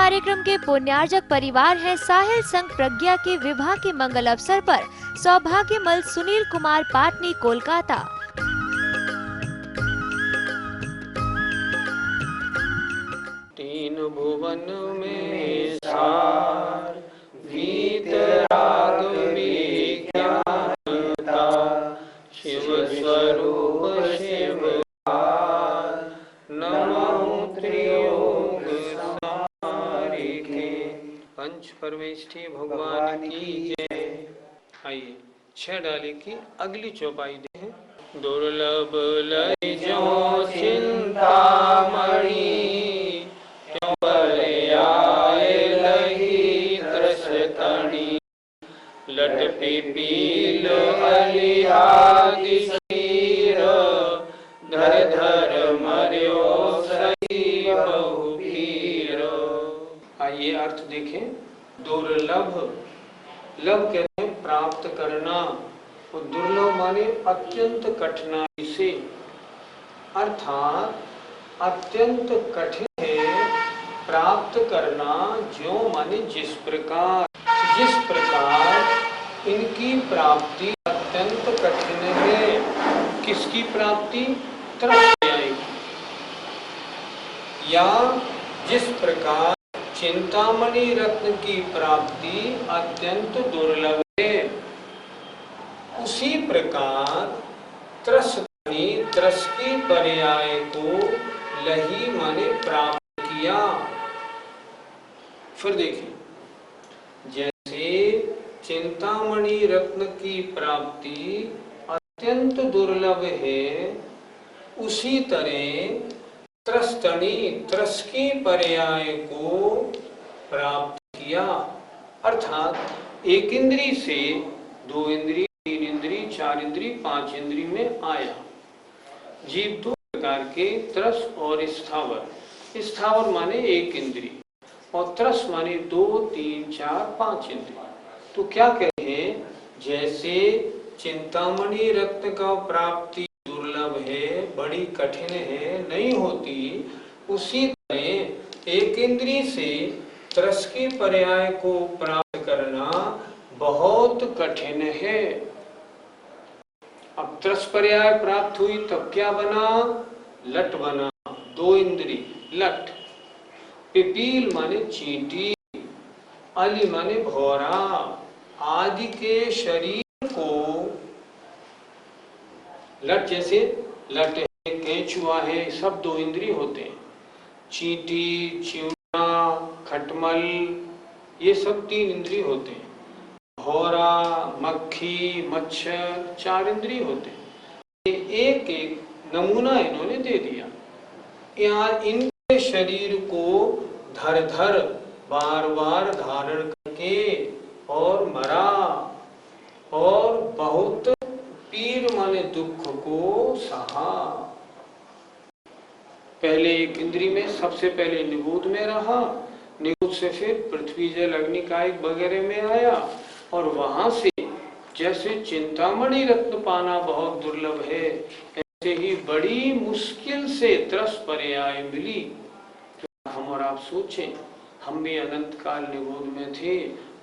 कार्यक्रम के पुण्यार्जक परिवार हैं साहिल संघ प्रज्ञा के विवाह के मंगल अवसर पर सौभाग्यमल सुनील कुमार पाटनी, कोलकाता। तीन भुवन में सार वीतराग विज्ञानता, शिव स्वरूप शिवकार, नमो त्रियोग सारिके। पंच परमेष्ठी भगवान की जय। आइए 6 डाली की अगली चौपाई देखें। दुर्लभ लय जो चिंतामणि, क्यों पर्याय लही त्रसतणि, लट पिपील अलियादि शरीर, धर धर मर्यो सही बहुवीर। आइए अर्थ देखें। दुर्लभ, लभ कहते हैं प्राप्त करना, और दुर्लभ माने अत्यंत कठिनाई से, अर्थात अत्यंत कठिन है प्राप्त करना। जो माने जिस प्रकार इनकी प्राप्ति अत्यंत कठिन है। किसकी प्राप्ति? त्रस्यायी। या जिस प्रकार चिंतामणि रत्न की प्राप्ति अत्यंत दुर्लभ है, उसी प्रकार त्रस की पर्याय को लही माने प्राप्त किया। फिर देखिए, जैसे चिंतामणि रत्न की प्राप्ति अत्यंत दुर्लभ है, उसी तरह त्रस की पर्याय को प्राप्त किया। अर्थात एक इंद्री से 2 इंद्री, 3 इंद्री, 4 इंद्री, 5 इंद्री में आया। जीव 2 प्रकार के, त्रस और स्थावर। स्थावर माने 1 इंद्री, और त्रस माने 2, 3, 4, 5 इंद्री। तो क्या कहे, जैसे चिंतामणि रत्न का प्राप्ति दुर्लभ है, बड़ी कठिन है, नहीं होती, उसी तरह एक इंद्री से त्रस की पर्याय को प्राप्त करना बहुत कठिन है। अब त्रस पर्याय प्राप्त हुई तब क्या बना? लट बना, 2 इंद्री लट। पिपील माने चींटी, अली माने भौरा, आदि के शरीर को लट, जैसे लट है, केंचुआ है, सब 2 इंद्री होते हैं। चींटी, चिवड़ा, खटमल, ये सब 3 इंद्री होते हैं। भौरा, मक्खी, मच्छर 4 इंद्री होते हैं। एक एक नमूना इन्होंने दे दिया। यहाँ इनके शरीर को धर धर बार बार धारण करके और मरा, और बहुत पीर माने दुख को सहा। पहले एक इंद्री में, सबसे पहले निगूध में रहा, निगूध से फिर पृथ्वी, जल, अग्नि, कायिक वगैरह में आया, और वहां से जैसे चिंतामणि रत्न पाना बहुत दुर्लभ है, ऐसे ही बड़ी मुश्किल से त्रस पर्याय मिली। तो हम और आप सोचें, हम भी अनंत काल निगूध में थे,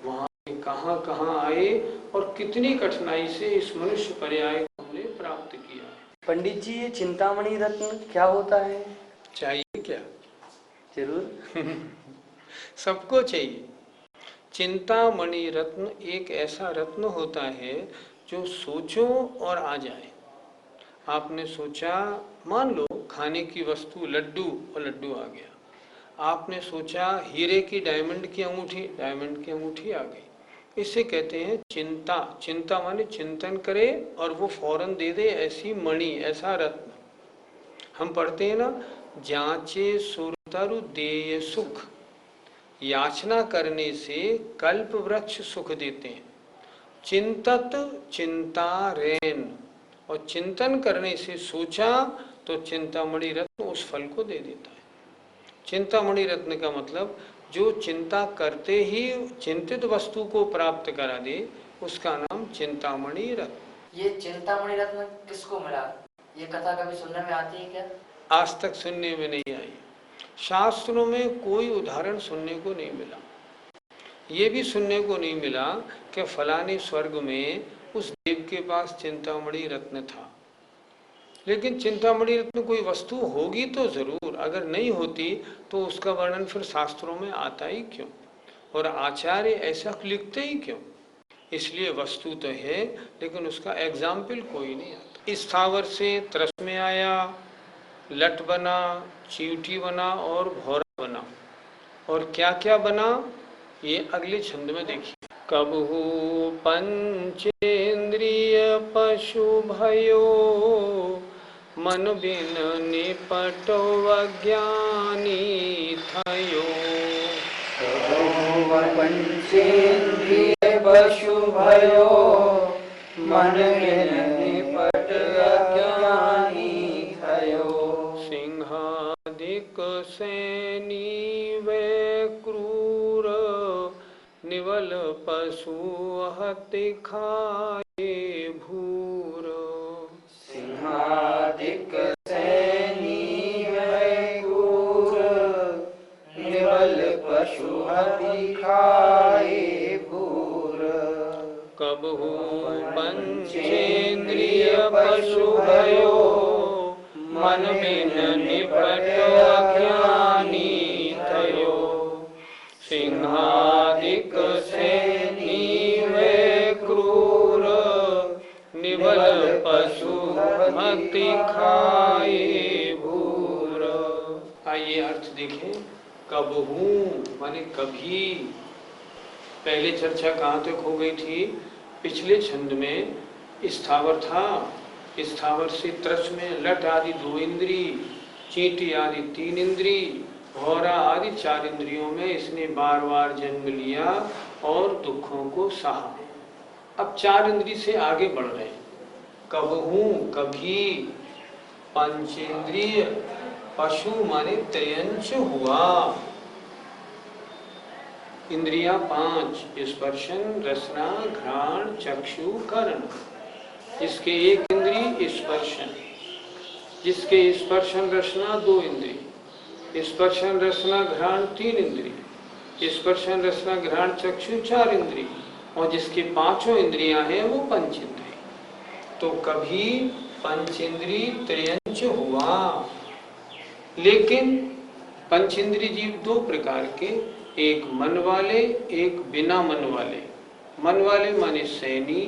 वहां कहां कहां आए, और कितनी कठिनाई से इस मनुष्य पर्याय को हमने प्राप्त किया। पंडित जी, ये चिंतामणि रत्न क्या होता है? चाहिए क्या? जरूर। सबको चाहिए। चिंतामणि रत्न एक ऐसा रत्न होता है जो सोचो और आ जाए। आपने सोचा, मान लो खाने की वस्तु लड्डू, और लड्डू आ गया। आपने सोचा हीरे की, डायमंड की अंगूठी, डायमंड की अंगूठी आ गई। इसे कहते हैं चिंता। चिंता माने चिंतन करे और वो फौरन दे दे, ऐसी मणि, ऐसा रत्न। हम पढ़ते हैं ना, जांचे सुरतरु देय सुख, याचना करने से कल्प वृक्ष सुख देते हैं। चिंतत चिंता रेन, और चिंतन करने से सोचा तो चिंतामणि रत्न उस फल को दे देता है। चिंतामणि रत्न का मतलब जो चिंता करते ही चिंतित वस्तु को प्राप्त करा दे, उसका नाम चिंतामणि रत्न। ये चिंतामणि रत्न किसको मिला? ये कथा कभी सुनने में आती है क्या? आज तक सुनने में नहीं आई। शास्त्रों में कोई उदाहरण सुनने को नहीं मिला। ये भी सुनने को नहीं मिला कि फलाने स्वर्ग में उस देव के पास चिंतामणि रत्न था। लेकिन चिंतामणि रत्न कोई वस्तु होगी तो जरूर, अगर नहीं होती तो उसका वर्णन फिर शास्त्रों में आता ही क्यों, और आचार्य ऐसा लिखते ही क्यों। इसलिए वस्तु तो है लेकिन उसका एग्जाम्पल कोई नहीं आता। इस स्थावर से त्रस में आया, लट बना, चींटी बना और भौरा बना, और क्या क्या बना ये अगले छंद में देखिए। कबहू पंचेन्द्रिय पशु भयो, मन बिन निपटो अज्ञानी थयो। कबहू पंचेन्द्रिय पशु भयो, मन बिन निपट अज्ञानी थयो। सिंहादिक सैनी वे क्रूर, निवल पशु हति खाए भूर। सिंहादिक सैनी वे क्रूर, निवल पशु हति खाए भूर। कबहू पंचेन्द्रिय पशु भयो, मन बिन निपट अज्ञानी थयो। सिंहादिक सैनी वे क्रूर, निवल पशु हति खाए भूर। आइए अर्थ देखें। कबहू माने कभी। पहले चर्चा कहाँ तक हो गई थी? पिछले छंद में स्थावर था, स्थावर से त्रस में लट आदि 2 इंद्री, चींटी आदि 3 इंद्री, भौरा आदि 4 इंद्रियों में इसने बार बार जन्म लिया और दुखों को सहा। अब 4 इंद्री से आगे बढ़ रहे हैं। कबहू कभी, पंचेंद्रिय, पशु माने त्रयंच हुआ, इंद्रियां 5, स्पर्शन रसना घ्राण चक्षु कर्ण। जिसके एक इंद्री स्पर्शन, जिसके स्पर्शन रसना 2 इंद्री, स्पर्शन रसना घ्राण 3 इंद्री, स्पर्शन रसना घ्राण चक्षु 4 इंद्री, और जिसके 5 इंद्रियां हैं वो पंचेंद्री। तो कभी पंचेंद्री त्रयंच हुआ। लेकिन पंचेंद्री जीव 2 प्रकार के, एक मन वाले एक बिना मन वाले। मन वाले माने सैनी,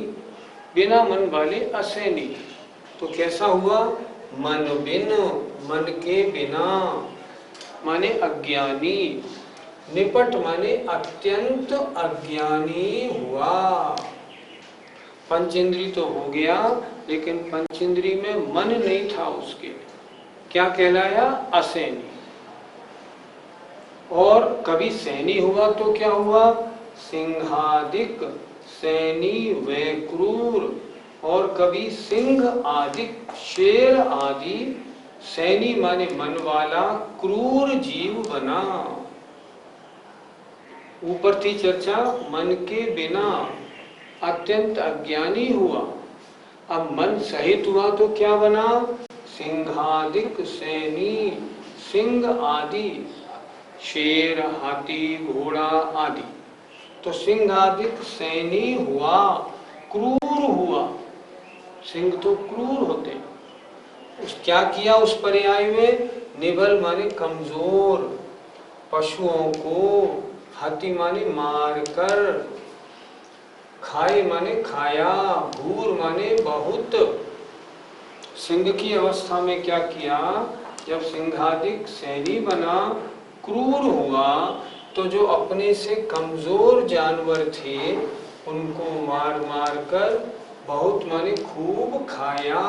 बिना मन वाले असैनी। तो कैसा हुआ? मन बिन, मन के बिना माने अज्ञानी, निपट माने अत्यंत अज्ञानी हुआ। पंचेंद्री तो हो गया लेकिन पंचेंद्री में मन नहीं था उसके, क्या कहलाया? असैनी। और कभी सैनी हुआ तो क्या हुआ? सिंहादिक सैनी वे क्रूर। और कभी सिंह आदि शेर आदि, सैनी माने मन वाला, क्रूर जीव बना। ऊपर थी चर्चा मन के बिना अत्यंत अज्ञानी हुआ। अब मन सहित हुआ तो क्या बना? सिंहादिक सैनी, सिंह आदि, शेर हाथी घोड़ा आदि। तो सिंहादिक सैनी हुआ, क्रूर हुआ। सिंह तो क्रूर होते। उस क्या किया उस पर्याय में? निबल माने कमजोर, पशुओं को, हाथी माने मार कर, खाए माने खाया, भूर माने बहुत। सिंह की अवस्था में क्या किया? जब सिंहादिक सैनी बना, क्रूर हुआ, तो जो अपने से कमजोर जानवर थे उनको मार मार कर बहुत माने खूब खाया।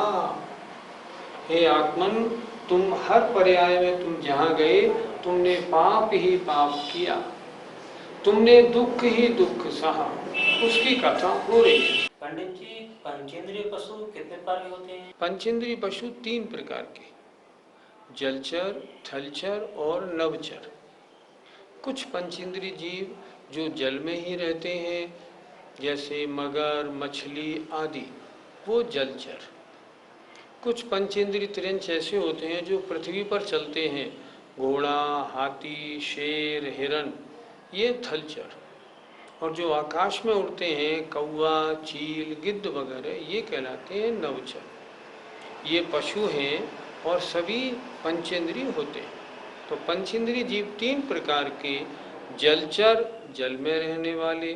हे आत्मन, तुम हर पर्याय में तुम जहाँ गए तुमने पाप ही पाप किया, तुमने दुख ही दुख सहा। उसकी कथा हो रही है। पंडित जी, पंचेंद्रिय पशु कितने प्रकार के होते हैं? पंचेंद्रिय पशु 3 प्रकार के, जलचर, थलचर और नभचर। कुछ पंचेंद्रिय जीव जो जल में ही रहते हैं, जैसे मगर, मछली आदि, वो जलचर। कुछ पंचेंद्रिय त्रयंच ऐसे होते हैं जो पृथ्वी पर चलते हैं, घोड़ा, हाथी, शेर, हिरन, ये थलचर। और जो आकाश में उड़ते हैं कौवा, चील, गिद्ध वगैरह, ये कहलाते हैं नवचर। ये पशु हैं और सभी पंचेंद्रिय होते हैं। तो पंचेंद्रिय जीव तीन प्रकार के, जलचर जल में रहने वाले,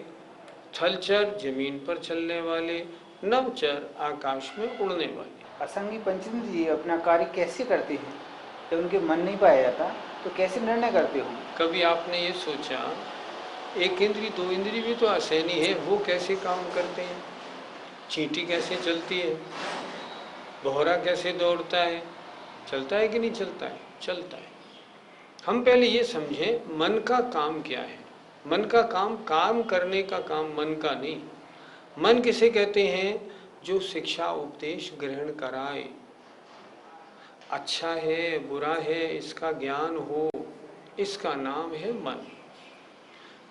थलचर जमीन पर चलने वाले, नवचर आकाश में उड़ने वाले। असंगी पंचेंद्रिय जीव अपना कार्य कैसे करते हैं? जब उनके मन नहीं पाया जाता तो कैसे निर्णय करते हो? कभी आपने ये सोचा एक इंद्री दो इंद्री भी तो असैनी है, वो कैसे काम करते हैं? चींटी कैसे चलती है, भौरा कैसे दौड़ता है, चलता है कि नहीं चलता है? चलता है। हम पहले ये समझें मन का काम क्या है। मन का काम करने का काम मन का नहीं। मन किसे कहते हैं? जो शिक्षा उपदेश ग्रहण कराए, अच्छा है बुरा है इसका ज्ञान हो, इसका नाम है मन।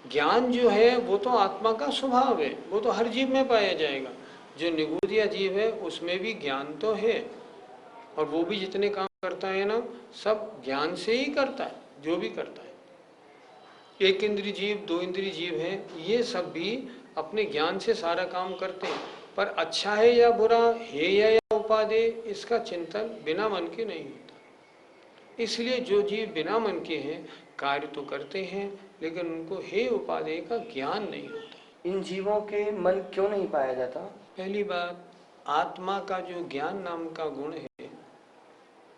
ज्ञान जो है वो तो आत्मा का स्वभाव है, वो तो हर जीव में पाया जाएगा। जो निगूढ़ जीव है उसमें भी ज्ञान तो है, और वो भी जितने काम करता है ना, सब ज्ञान से ही करता है जो भी करता है। एक इंद्रिय जीव, दो इंद्रिय जीव हैं, ये सब भी अपने ज्ञान से सारा काम करते हैं। पर अच्छा है या बुरा, है या उपादेय, इसका चिंतन बिना मन के नहीं होता। इसलिए जो जीव बिना मन के हैं कार्य तो करते हैं, लेकिन उनको हे उपादेय का ज्ञान नहीं होता। इन जीवों के मन क्यों नहीं पाया जाता? पहली बात, आत्मा का जो ज्ञान नाम का गुण है,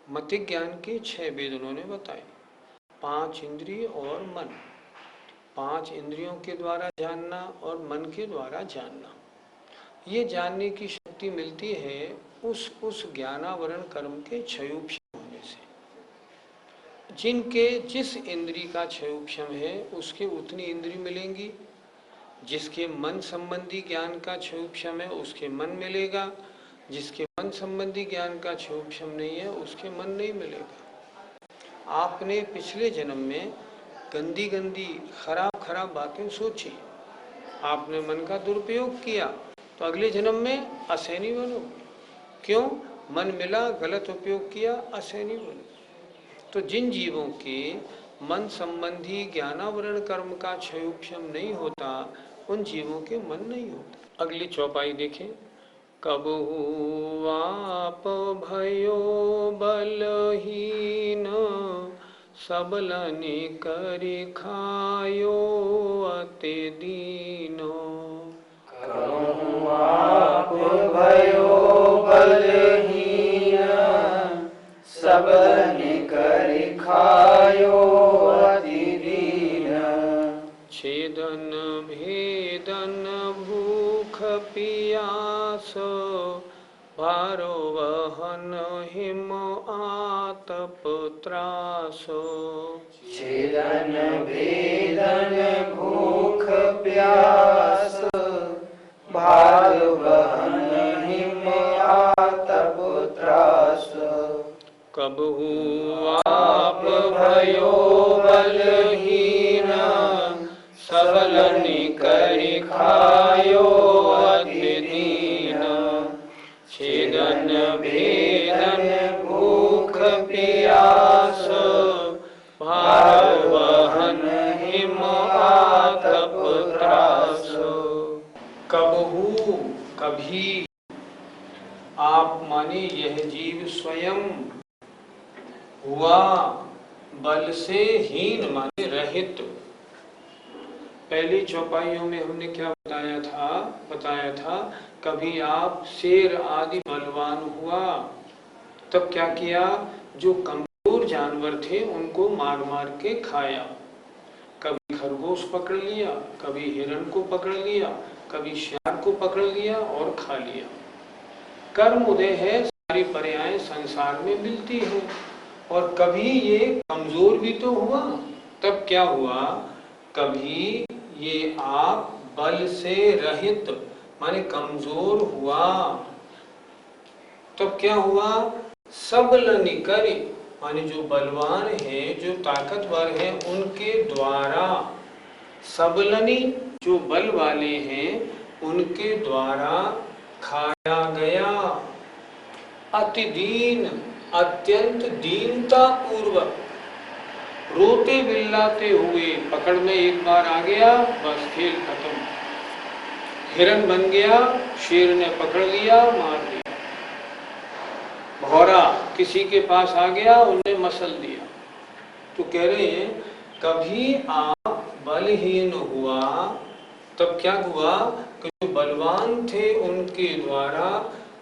मतिक ज्ञान के 6 वेद उन्होंने बताए। 5 इंद्रिय और मन, 5 इंद्रियों के द्वारा जानना और मन के द्वारा जानना। ये जानने की शक्ति मिलती है उस ज्ञानावरण कर्म के क्षयोपशम होने से। जिनके जिस इंद्रिय का क्षयोपशम है उसके उतनी इंद्रिय मिलेंगी। जिसके मन संबंधी ज्ञान का क्षयोपशम है उसके मन मिलेगा, जिसके मन संबंधी ज्ञान का क्षयोपशम नहीं है उसके मन नहीं मिलेगा। आपने पिछले जन्म में गंदी गंदी खराब बातें सोची, आपने मन का दुरुपयोग किया, तो अगले जन्म में असैनी बनोगे। क्यों? मन मिला, गलत उपयोग किया, असैनी बनो। तो जिन जीवों के मन संबंधी ज्ञानावरण कर्म का क्षयोपशम नहीं होता, उन जीवों के मन नहीं होता। अगली चौपाई देखें। कबहु आप भयो बलहीन, सबलनि करि खायो अति दीनो। कबहु आप भयो बलहीन, सबलनि करि खायो अति दीन। छेदन भेदन भूख पियास, भारो वहन हिम आतप त्रास। छेदन भेदन भूख प्यास, भार वहन हिम आतप त्रास। कबहु आप भयो बलहीन, सबलनि करि खायो अति दीन। छेदन भेदन भूख पियास, भार वहन हिम आतप त्रास। कबहु कभी, आप माने यह जीव स्वयं, हुआ बल से हीन माने रहित। पहली चौपाइयों में हमने क्या बताया था कभी आप शेर आदि बलवान हुआ, तब क्या किया? जो कमजोर जानवर थे उनको मार मार के खाया। कभी खरगोश पकड़ लिया, कभी हिरण को पकड़ लिया, कभी श्यार को पकड़ लिया और खा लिया। कर्म उदय है, सारी पर्यायें संसार में मिलती हैं। और कभी ये कमजोर भी तो हुआ, तब क्या हुआ? कभी ये आप बल से रहित माने कमजोर हुआ, तब क्या हुआ? सबलनि करि माने जो बलवान है, जो ताकतवर है, उनके द्वारा, सबलनि जो बल वाले हैं उनके द्वारा खाया गया। अति दीन, अत्यंत दीनता पूर्वक, रोते बिल्लाते हुए पकड़ में एक बार आ गया, बस खेल खत्म। हिरन बन गया, शेर ने पकड़ लिया, मार दिया। घोड़ा किसी के पास आ गया, उन्हें मसल दिया। तो कह रहे हैं कभी आप बलहीन हुआ तब क्या हुआ कि जो बलवान थे उनके द्वारा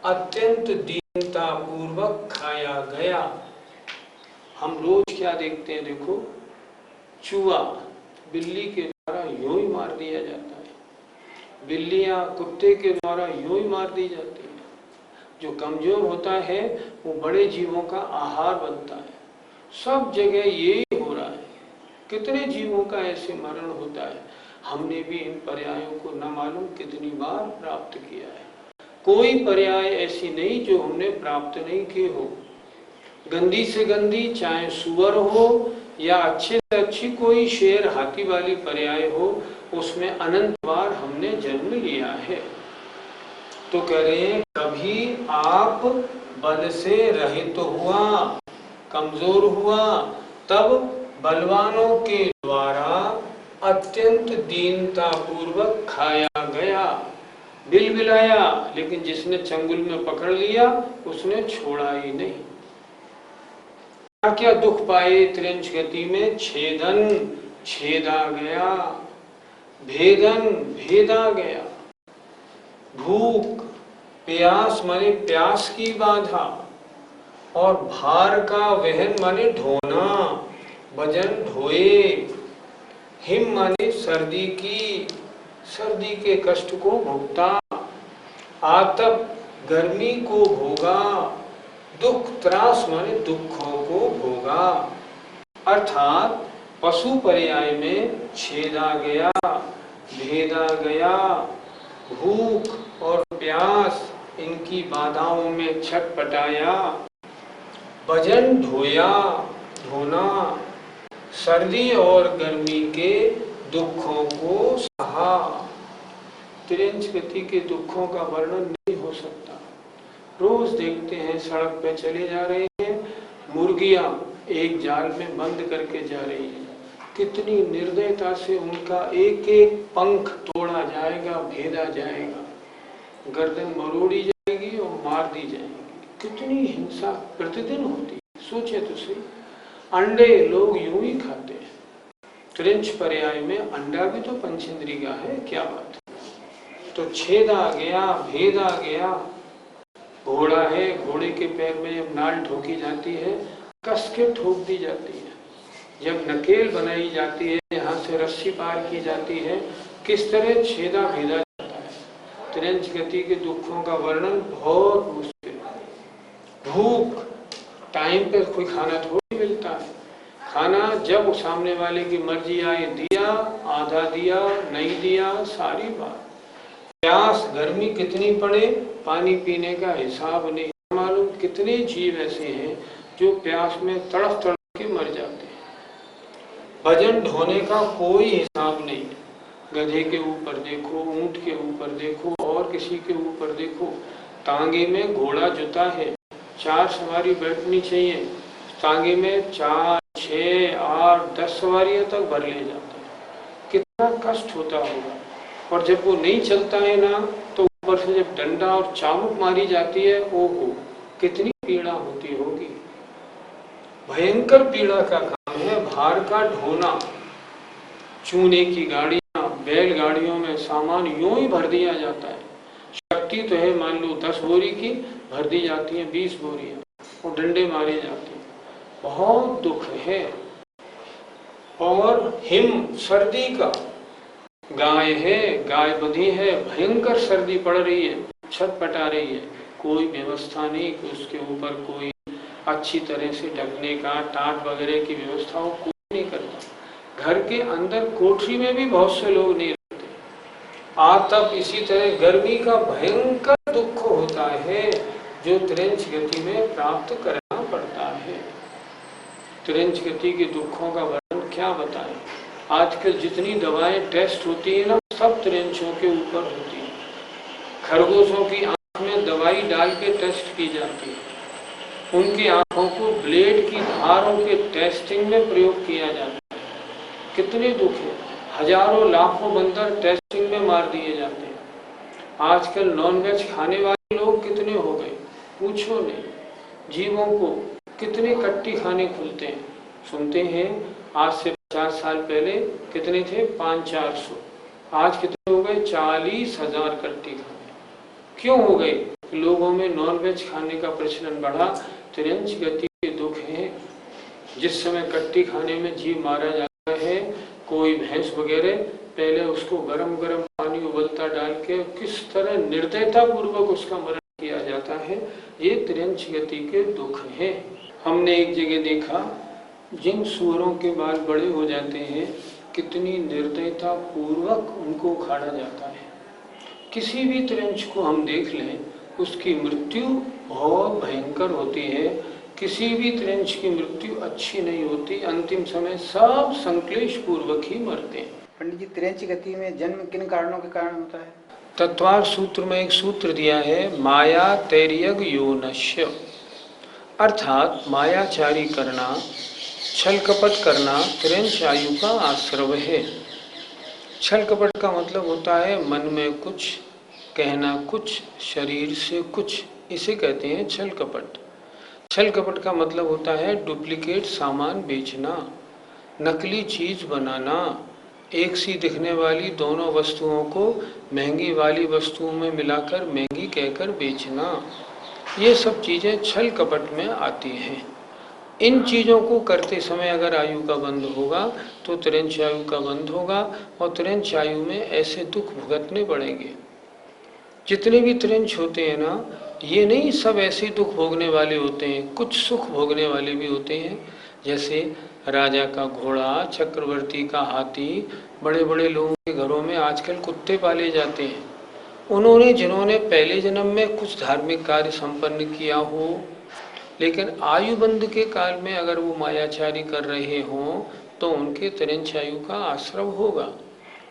अत्यंत दीनता पूर्वक खाया गया। हम रोज क्या देखते हैं, देखो चूहा बिल्ली के द्वारा यूं ही मार दिया जाता है, बिल्लियां कुत्ते के द्वारा यूं ही मार दी जाती है। जो कमजोर होता है वो बड़े जीवों का आहार बनता है। सब जगह यही हो रहा है। कितने जीवों का ऐसे मरण होता है, हमने भी इन पर्यायों को न मालूम कितनी बार प्राप्त किया है। कोई पर्याय ऐसी नहीं जो हमने प्राप्त नहीं किए हो। गंदी से गंदी चाहे सुअर हो या अच्छे से अच्छी कोई शेर हाथी वाली पर्याय हो, उसमें अनंत बार हमने जन्म लिया है। तो कह रहे हैं कभी आप बल से रहित हुआ, कमजोर हुआ, तब बलवानों के द्वारा अत्यंत दीनता पूर्वक खाया गया, बिलबिलाया, लेकिन जिसने चंगुल में पकड़ लिया उसने छोड़ा ही नहीं। क्या दुख पाए त्रिंच गति में, छेदन छेदा गया, भेदन भेदा गया, भूख प्यास माने प्यास की बाधा, और भार का वहन माने ढोना, वजन ढोए, हिम माने सर्दी की, सर्दी के कष्ट को भोगता, आतप गर्मी को भोगा, दुख त्रास माने दुखों को भोगा। अर्थात पशु पर्याय में छेदा गया, भेदा गया, भूख और प्यास इनकी बाधाओं में छटपटाया, वजन ढोया धोना, सर्दी और गर्मी के दुखों को सहा। त्रिंच गति के दुखों का वर्णन नहीं हो सकता। रोज देखते हैं सड़क पे चले जा रहे हैं, मुर्गियां एक जाल में बंद करके जा रही हैं। कितनी निर्दयता से उनका एक एक पंख तोड़ा जाएगा, भेदा जाएगा, गर्दन मरोड़ी जाएगी और मार दी जाएगी। कितनी हिंसा प्रतिदिन होती है, सोचे तो सही। अंडे लोग यूं ही खाते हैं। त्रिंच पर्याय में अंडा भी तो पंचेंद्री का है, क्या बात है। तो छेदा गया, भेदा गया। घोड़ा है, घोड़े के पैर में जब नाल ठोकी जाती है, कस के ठोक दी जाती है। जब नकेल बनाई जाती है, यहाँ से रस्सी पार की जाती है, किस तरह छेदा भेदा जाता है। त्रिंच गति के दुखों का वर्णन बहुत मुश्किल है। भूख, टाइम पे कोई खाना थोड़ी मिलता है। खाना जब सामने वाले की मर्जी आए दिया, आधा दिया, नहीं दिया, सारी बात। प्यास, गर्मी कितनी पड़े, पानी पीने का हिसाब नहीं मालूम। कितने जीव ऐसे हैं जो प्यास में तड़फ तड़फ के मर जाते हैं। वजन ढोने का कोई हिसाब नहीं। गधे के ऊपर देखो, ऊंट के ऊपर देखो, और किसी के ऊपर देखो। तांगे में घोड़ा जुता है, 4 सवारी बैठनी चाहिए। तांगे में 4, 6, 8, 10 सवारियां तक भर ले जाते हैं। कितना कष्ट होता होगा। और जब वो नहीं चलता है ना, तो ऊपर से जब डंडा और चाबुक मारी जाती है, ओहो कितनी पीड़ा होती होगी। भयंकर पीड़ा का काम है भार का ढोना। चूने की गाड़ियां, बैलगाड़ियों में सामान यूं ही भर दिया जाता है। शक्ति तो है, मान लो 10 बोरी की, भर दी जाती है 20 बोरियां, और डंडे मारे जाते हैं। बहुत दुख है। और हिम सर्दी का, गाय है, गाय बंधी है, भयंकर सर्दी पड़ रही है, छटपटा रही है, कोई व्यवस्था नहीं कि उसके ऊपर कोई अच्छी तरह से ढकने का, टाट वगैरह की व्यवस्था हो, कोई नहीं करता। घर के अंदर कोठरी में भी बहुत से लोग नहीं रहते। आतप, इसी तरह गर्मी का भयंकर दुख होता है जो त्रिंच गति में प्राप्त करना पड़ता है। त्रिंच गति के दुखों का वर्णन क्या बताएं। आजकल जितनी दवाएं टेस्ट होती है ना, सब त्रिंचों के ऊपर होती है। खरगोशों की आंख में दवाई डाल के टेस्ट की जाती है। उनकी आंखों को ब्लेड की धारों के टेस्टिंग में प्रयोग किया जाता है। कितने दुख है, हजारों लाखों बंदर टेस्टिंग में मार दिए जाते हैं। आजकल नॉनवेज खाने वाले लोग कितने हो गए, पूछो नहीं। जीवों को कितने कट्टी खाने खुलते हैं। सुनते हैं आज से 50 साल पहले कितने थे, 500-400, आज कितने हो गए, 40,000 कट्टी खाने। क्यों हो गए? लोगों में नॉनवेज खाने का प्रचलन बढ़ा। त्रियंच गति के दुख हैं। जिस समय कट्टी खाने में जीव मारा जाता है, कोई भैंस वगैरह, पहले उसको गरम गरम पानी उबलता डाल के किस तरह निर्दयता पूर्वक उसका मरण किया जाता है। ये त्रियंच गति के दुख हैं। हमने एक जगह देखा, जिन सूअरों के बाल बड़े हो जाते हैं, कितनी निर्दयता पूर्वक उनको उखाड़ा जाता है। किसी भी त्रियंच को हम देख लें, उसकी मृत्यु बहुत भयंकर होती है। किसी भी त्रियंच की मृत्यु अच्छी नहीं होती। अंतिम समय सब संक्लेश पूर्वक ही मरते हैं। पंडित जी, त्रियंच गति में जन्म किन कारणों के कारण होता है? तत्वार सूत्र में एक सूत्र दिया है, माया तैर्यग योनश्य, अर्थात मायाचारी करना, छल कपट करना त्रियंच आयु का आश्रव है। छल कपट का मतलब होता है मन में कुछ, कहना कुछ, शरीर से कुछ, इसे कहते हैं छल कपट। छल कपट का मतलब होता है डुप्लीकेट सामान बेचना, नकली चीज बनाना, एक सी दिखने वाली दोनों वस्तुओं को महंगी वाली वस्तुओं में मिलाकर महंगी कहकर बेचना। ये सब चीजें छल कपट में आती हैं। इन चीज़ों को करते समय अगर आयु का बंध होगा तो त्रियंच आयु का बंध होगा, और त्रियंच आयु में ऐसे दुख भुगतने पड़ेंगे। जितने भी त्रियंच होते हैं ना, ये नहीं सब ऐसे दुख भोगने वाले होते हैं, कुछ सुख भोगने वाले भी होते हैं। जैसे राजा का घोड़ा, चक्रवर्ती का हाथी, बड़े बड़े लोगों के घरों में आजकल कुत्ते पाले जाते हैं। उन्होंने जिन्होंने पहले जन्म में कुछ धार्मिक कार्य संपन्न किया हो, लेकिन आयु बंध के काल में अगर वो मायाचारी कर रहे हों तो उनके त्रियंच आयु का आश्रव होगा,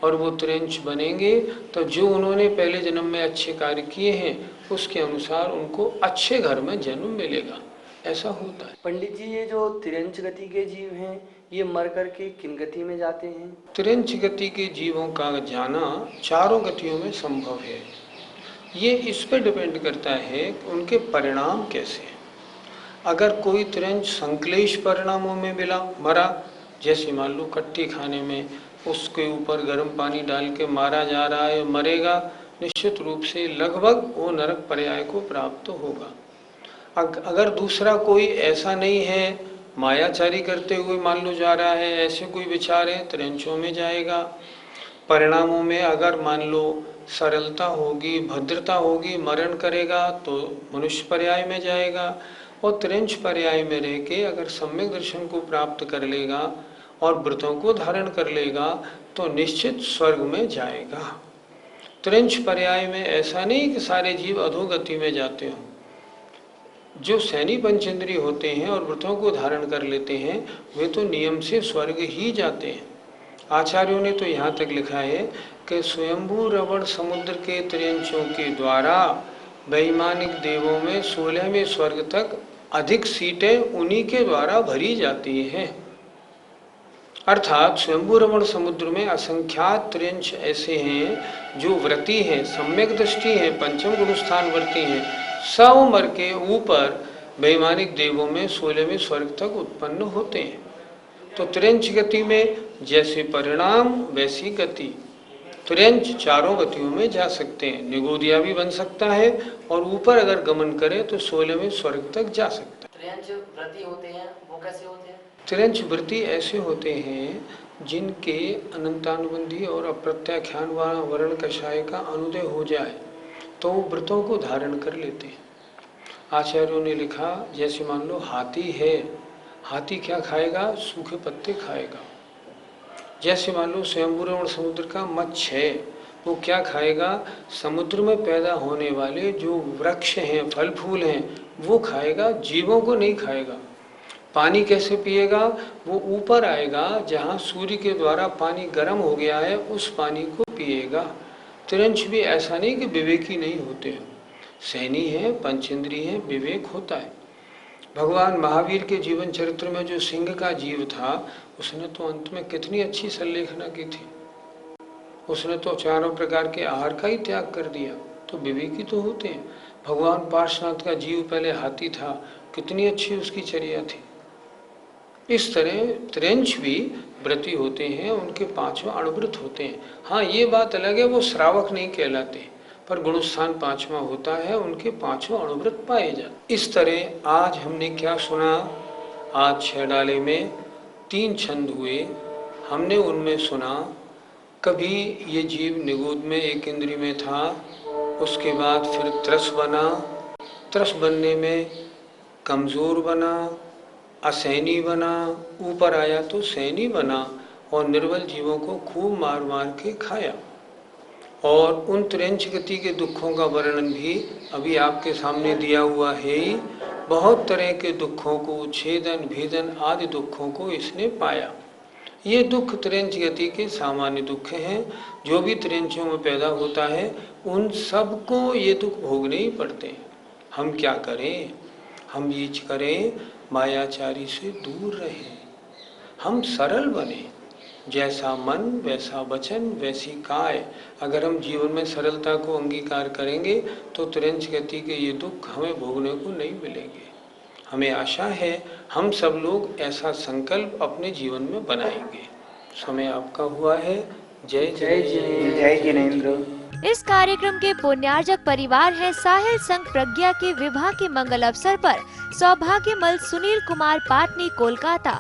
और वो त्रियंच बनेंगे तो जो उन्होंने पहले जन्म में अच्छे कार्य किए हैं उसके अनुसार उनको अच्छे घर में जन्म मिलेगा। ऐसा होता है। पंडित जी, ये जो त्रियंच गति के जीव हैं, ये मर करके किन गति में जाते हैं? त्रियंच गति के जीवों का जाना चारों गतियों में संभव है। ये इस पर डिपेंड करता है कि उनके परिणाम कैसे हैं। अगर कोई त्रियंच संक्लेश परिणामों में मरा, जैसे मान लो कट्टी खाने में उसके ऊपर गर्म पानी डाल के मारा जा रहा है, मरेगा, निश्चित रूप से लगभग वो नरक पर्याय को प्राप्त होगा। अगर दूसरा कोई ऐसा नहीं है, मायाचारी करते हुए मान लो जा रहा है, ऐसे कोई विचार है, त्रियंचों में जाएगा। परिणामों में अगर मान लो सरलता होगी, भद्रता होगी, मरण करेगा तो मनुष्य पर्याय में जाएगा। और त्रियंच पर्याय में रह के अगर सम्यक दर्शन को प्राप्त कर लेगा और व्रतों को धारण कर लेगा तो निश्चित स्वर्ग में जाएगा। त्रियंच पर्याय में ऐसा नहीं कि सारे जीव अधोगति में जाते हों। जो सैनी पंचेंद्रिय होते हैं और व्रतों को धारण कर लेते हैं वे तो नियम से स्वर्ग ही जाते हैं। आचार्यों ने तो यहाँ तक लिखा है कि स्वयंभू रवण समुद्र के त्रियंचों के द्वारा वैमानिक देवों में 16वें स्वर्ग तक अधिक सीटें उन्हीं के द्वारा भरी जाती हैं। अर्थात स्वयंभू रमण समुद्र में असंख्यात त्रियंच ऐसे हैं जो व्रती हैं, सम्यक दृष्टि हैं, पंचम गुण स्थान वर्ती हैं, सब मर के ऊपर वैमानिक देवों में 16वें स्वर्ग तक उत्पन्न होते हैं। तो त्रियंच गति में जैसे परिणाम वैसी गति। त्रियंच चारों गतियों में जा सकते हैं, निगोदिया भी बन सकता है और ऊपर अगर गमन करे तो 16वें स्वर्ग तक जा सकता है। त्रियंच व्रती होते हैं, वो कैसे होते हैं? त्रियंच व्रती ऐसे होते हैं जिनके अनंतानुबंधी और अप्रत्याख्यान वर्ण कषाय का अनुदय हो जाए तो वो व्रतों को धारण कर लेते हैं। आचार्यों ने लिखा, जैसे मान लो हाथी है, हाथी क्या खाएगा? सूखे पत्ते खाएगा। जैसे मान लो स्वयंभू रमण समुद्र का मत्स्य है, वो क्या खाएगा? समुद्र में पैदा होने वाले जो वृक्ष हैं, फल फूल हैं, वो खाएगा, जीवों को नहीं खाएगा। पानी कैसे पिएगा? वो ऊपर आएगा, जहाँ सूर्य के द्वारा पानी गर्म हो गया है उस पानी को पिएगा। त्रियंच भी ऐसा नहीं कि विवेकी नहीं होते हैं, सैनी है, पंचेंद्रिय है, विवेक होता है। भगवान महावीर के जीवन चरित्र में जो सिंह का जीव था, उसने तो अंत में कितनी अच्छी संलेखना की थी। उसने तो चारों प्रकार के आहार का ही त्याग कर दिया। तो विवेकी तो होते हैं। भगवान पार्श्वनाथ का जीव पहले हाथी था, कितनी अच्छी उसकी चर्या थी। इस तरह त्रिंच भी व्रती होते हैं, उनके 5वां अणुव्रत होते हैं। हाँ, ये बात अलग है, वो श्रावक नहीं कहलाते, पर गुणस्थान 5वां होता है, उनके 5वां अणुव्रत पाए जाते। इस तरह आज हमने क्या सुना, आज 6 डाले में 3 छंद हुए। हमने उनमें सुना, कभी ये जीव निगूढ़ में एक इंद्री में था, उसके बाद फिर त्रस बना, त्रस बनने में कमज़ोर बना, असैनी बना, ऊपर आया तो सैनी बना और निर्बल जीवों को खूब मार मार के खाया। और उन त्रिंच गति के दुखों का वर्णन भी अभी आपके सामने दिया हुआ है ही। बहुत तरह के दुखों को, छेदन भेदन आदि दुखों को इसने पाया। ये दुख त्रिंच गति के सामान्य दुख हैं। जो भी त्रिंचों में पैदा होता है, उन सबको ये दुख भोगने ही पड़ते हैं। हम क्या करें? हम ये करें, मायाचारी से दूर रहें, हम सरल बने। जैसा मन वैसा वचन वैसी काय। अगर हम जीवन में सरलता को अंगीकार करेंगे तो त्रिंच गति के ये दुख हमें भोगने को नहीं मिलेंगे। हमें आशा है हम सब लोग ऐसा संकल्प अपने जीवन में बनाएंगे। समय आपका हुआ है। जय जय जय जिनेंद्र। इस कार्यक्रम के पुण्यार्जक परिवार है साहिल संघ प्रज्ञा के विवाह के मंगल अवसर पर सौभाग्यमल सुनील कुमार पाटनी, कोलकाता।